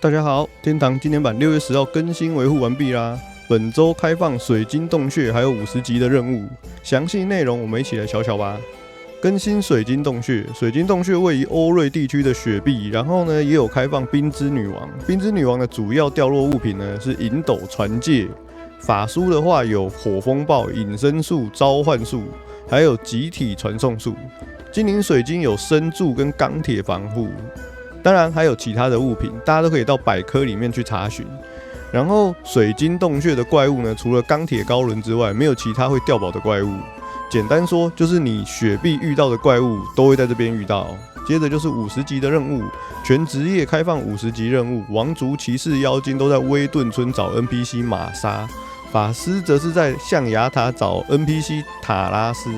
大家好，天堂今年版6月10號更新維護完畢啦。本周開放水晶洞穴還有50級的任務，詳細內容我們一起來瞧瞧吧。更新水晶洞穴，水晶洞穴位於歐瑞地區的雪碧，然後呢也有開放冰之女王。冰之女王的主要掉落物品呢是银斗、傳戒。法書的話有火風暴、隱身術、召喚術，還有集體傳送術。精靈水晶有深柱跟鋼鐵防護。當然還有其他的物品，大家都可以到百科裡面去查詢。然後水晶洞穴的怪物呢，除了鋼鐵高輪之外，沒有其他會掉寶的怪物。簡單說，就是你雪碧遇到的怪物都會在這邊遇到。接着就是50級的任務，全職業開放50級任務，王族、騎士、妖精都在威頓村找 NPC 瑪莎，法師則是在象牙塔找 NPC 塔拉斯。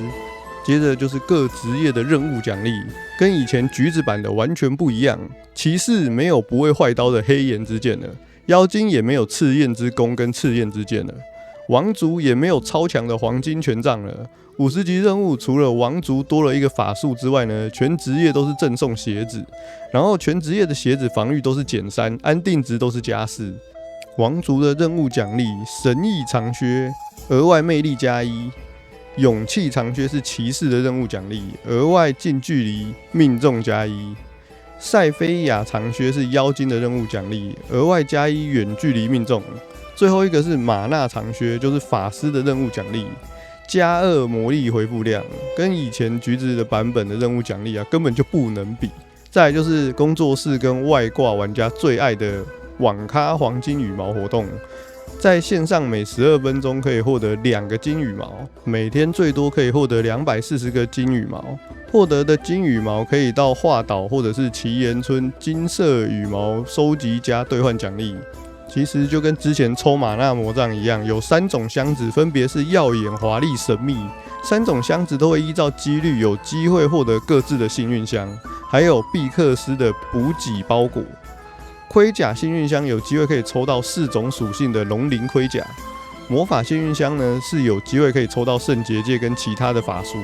接着就是各職業的任務獎勵，跟以前橘子版的完全不一樣。騎士沒有不會壞刀的黑炎之劍了，妖精也沒有赤焰之弓跟赤焰之劍了，王族也沒有超強的黃金權杖了。50級任務除了王族多了一個法術之外呢，全職業都是贈送鞋子，然後全職業的鞋子防禦都是減3，安定值都是+4。王族的任務獎勵：神翼長靴，額外魅力+1。勇氣長靴是騎士的任務獎勵，額外近距離命中+1。塞菲亞長靴是妖精的任務獎勵，額外+1遠距離命中。最後一個是瑪納長靴，就是法師的任務獎勵，+2魔力回復量，跟以前橘子的版本的任務獎勵根本就不能比。再來就是工作室跟外掛玩家最愛的網咖黃金羽毛活動。在線上每12分鐘可以獲得2個金羽毛，每天最多可以獲得240個金羽毛。獲得的金羽毛可以到華島或者是奇岩村金色羽毛收集加兌換獎勵。其實就跟之前抽瑪納魔杖一樣，有3種箱子，分別是耀眼、華麗、神秘。3種箱子都會依照幾率有機會獲得各自的幸運箱，還有畢克斯的補給包裹。盔甲幸運箱有機會可以抽到4種屬性的龍鱗盔甲，魔法幸運箱呢是有機會可以抽到聖結界跟其他的法書，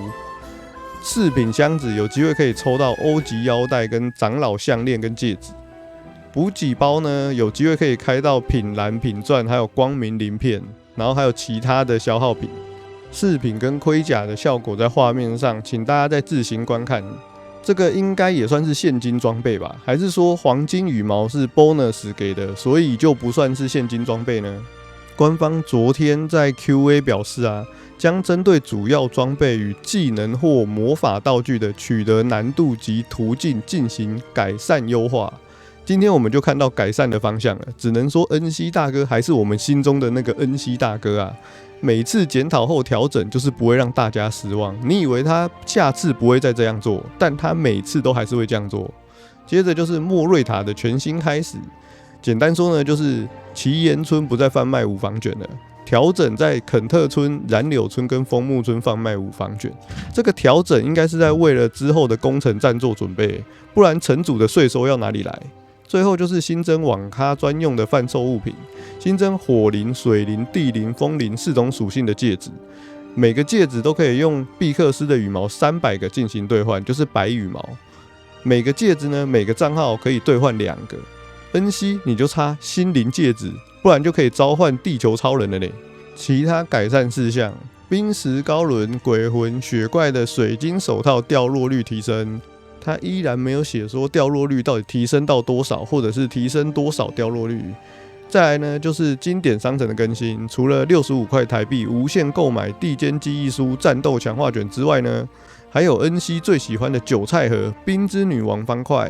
飾品箱子有機會可以抽到歐級腰帶跟長老項鏈跟戒指，補給包呢有機會可以開到品藍、品鑽還有光明鱗片，然後還有其他的消耗品。飾品跟盔甲的效果在畫面上，請大家再自行觀看。這個應該也算是現金裝備吧？還是說黃金羽毛是 bonus 給的，所以就不算是現金裝備呢？官方昨天在 QA 表示將針對主要裝備與技能或魔法道具的取得難度及途徑進行改善優化。今天我們就看到改善的方向了，只能說恩熙大哥還是我們心中的那個恩熙大哥啊。每次檢討後調整，就是不會讓大家失望。你以為他下次不會再這樣做，但他每次都還是會這樣做。接着就是莫瑞塔的全新開始，簡單說呢，就是奇岩村不再販賣5房卷了，調整在肯特村、染柳村跟楓木村販賣5房卷。這個調整應該是在為了之後的工程站做準備，不然城主的稅收要哪裡來？最後就是新增網咖專用的販售物品，新增火靈、水靈、地靈、風靈4種屬性的戒指，每個戒指都可以用畢克斯的羽毛300個進行兌換，就是白羽毛。每個戒指呢，每個賬號可以兌換2個。恩熙你就差心靈戒指，不然就可以召喚地球超人了嘞。其他改善事項：冰石高輪、鬼魂、雪怪的水晶手套掉落率提升。它依然沒有寫說掉落率到底提升到多少，或者是提升多少掉落率。再來呢，就是經典商城的更新，除了65塊台幣無限購買地間記憶書戰鬥強化卷之外呢，還有恩熙最喜歡的韭菜盒冰之女王方塊，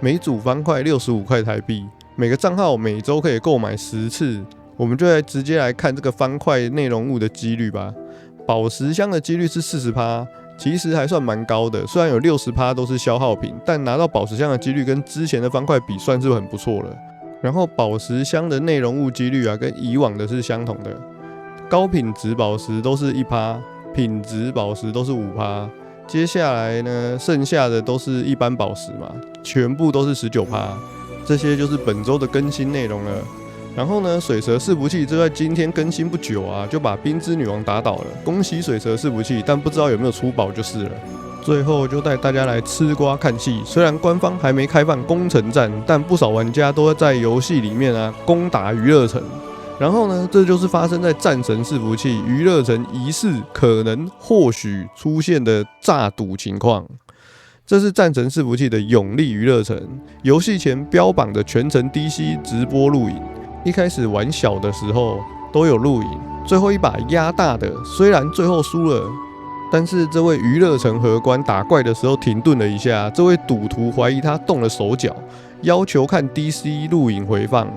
每組方塊65塊台幣，每個賬號每周可以購買10次。我們就直接來看這個方塊內容物的幾率吧。寶石箱的幾率是40%。其實還算蠻高的，雖然有60%都是消耗品，但拿到寶石箱的幾率跟之前的方塊比算是很不錯了。然後寶石箱的內容物幾率跟以往的是相同的，高品質寶石都是1%，品質寶石都是5%。接下來呢，剩下的都是一般寶石嘛，全部都是19%。這些就是本周的更新內容了。然後呢，水蛇伺服器就在今天更新不久就把冰之女王打倒了，恭喜水蛇伺服器，但不知道有沒有出寶就是了。最後就帶大家來吃瓜看戲。雖然官方還沒開放攻城戰，但不少玩家都在遊戲裡面攻打娛樂城。然後呢，這就是發生在戰神伺服器娛樂城疑似可能或許出現的詐賭情況。這是戰神伺服器的永利娛樂城，遊戲前標榜的全程 DC 直播錄影。一開始玩小的時候都有錄影，最後一把壓大的，雖然最後輸了。但是這位娛樂城荷官打怪的時候停頓了一下，這位賭徒懷疑他動了手腳，要求看 DC 錄影回放。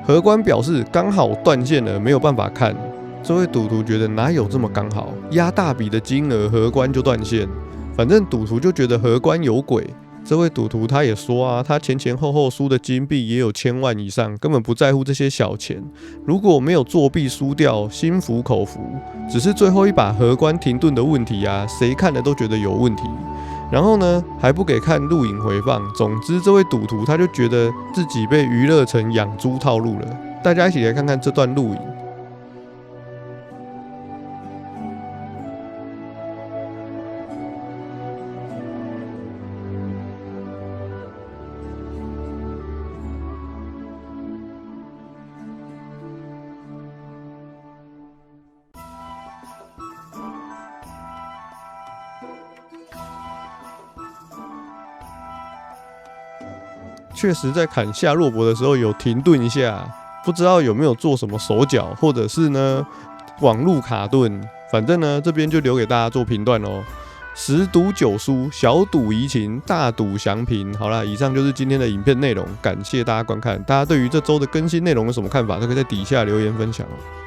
荷官表示剛好斷線了，沒有辦法看。這位賭徒覺得哪有這麼剛好，壓大筆的金額荷官就斷線，反正賭徒就覺得荷官有鬼。這位賭徒他也說他前後輸的金幣也有1000萬以上，根本不在乎這些小錢。如果沒有作弊輸掉，心服口服。只是最後一把荷官停頓的問題誰看了都覺得有問題。然後呢，還不給看錄影回放。總之，這位賭徒他就覺得自己被娛樂城養豬套路了。大家一起來看看這段錄影。確實在砍夏洛伯的時候有停頓一下，不知道有沒有做什麼手腳，或者是呢網路卡頓。反正呢這邊就留給大家做評斷咯。10賭9輸，小賭怡情，大賭詳評。好啦，以上就是今天的影片內容，感謝大家觀看。大家對於這週的更新內容有什麼看法，都可以在底下留言分享哦。